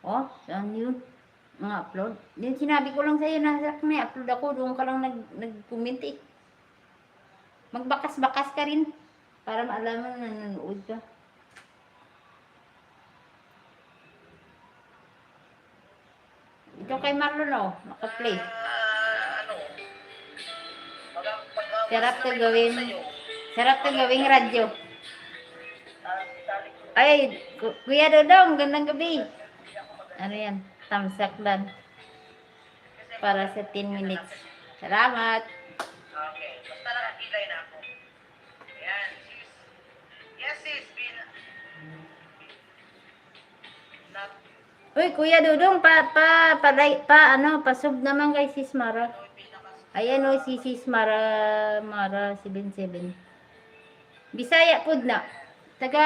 Oh, saan yun? Mga upload. Din sinabi ko lang sa'yo na may upload ako. Doon ka lang nag-comment eh. Magbakas-bakas ka rin. Para maalaman na nanonood ka. Ito kay Marlon oh. Naka-play. Sarap to gawin. Sarap to gawing radyo. Ay, Kuya Dodong, gandang gabi. Ano yan? Tamsaklan. Para sa 10 minutes. Salamat. Okay, basta nakakilay na ako. Ayan, sis. Yes, sis. Uy, Kuya Dodong, pasub naman kay Sis Mara. Ayan o, si Sis Mara 77. Bisaya pud na. Taga,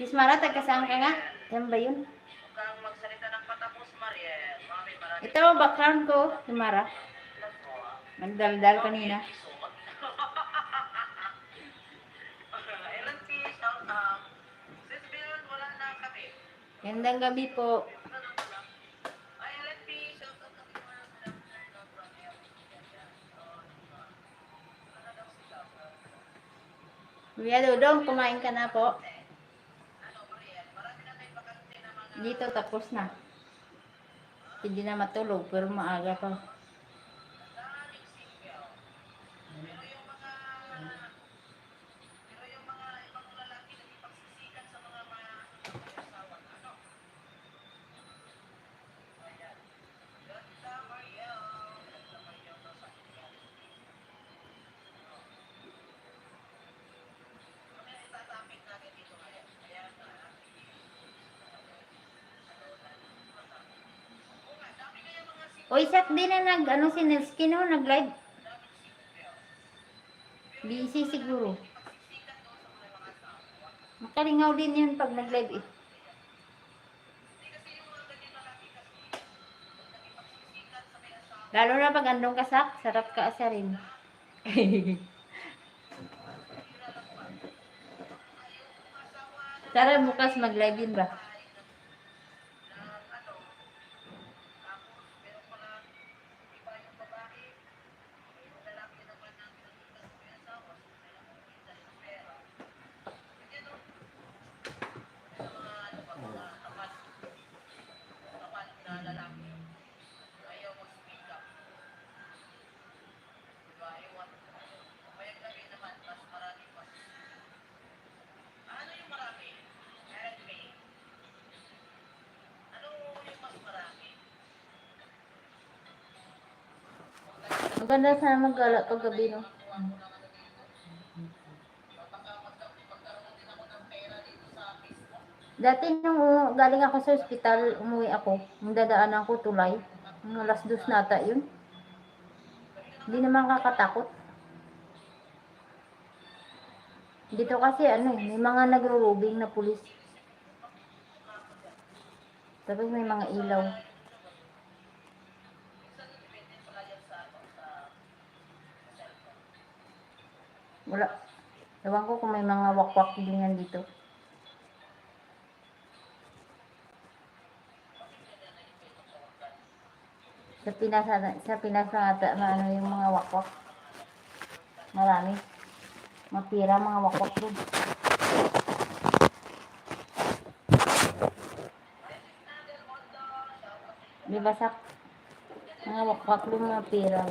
Sis Mara, taga saan ka nga? Yan ba yun? Huwag kang magsalita ng patapos, Mariel. Mami, marami. Ito, background ko, si Mara. Nagdaldal kanina. Gandang gabi po. Kuya Dodong, kumain ka na po. Dito tapos na. Hindi na matulog, pero maaga pa. O, isak din na si Nelsky no, nag-live. Busy siguro. Makalingaw din yun pag nag-live eh. Lalo na pag andong kasak, sarap ka asarin. Tara, bukas mag-live din ba? Maganda sana mag-gala pag gabi, no? Dati nung galing ako sa ospital, umuwi ako, nung dadaanan ko tulay, ng alas 2 nata yun. Hindi naman kakatakot. Dito kasi may mga nagro-robing na pulis. Tapos may mga ilaw. Wala. Ewan ko kung may mga wakwak din yan dito. Sa Pinas na ata na yung mga wakwak. Marami. Mapira mga wakwak doon. Di ba sa mga wakwak doon mapira.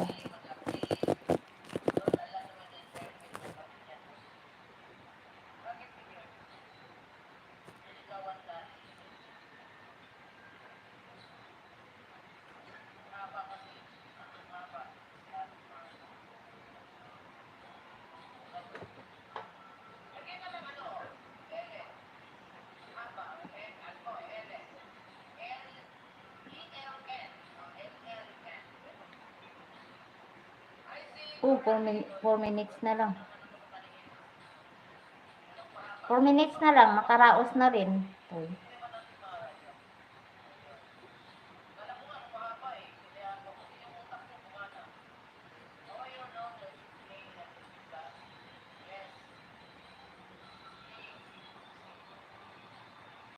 Oh, 4 minutes na lang. 4 minutes na lang, makaraos na rin. Oh.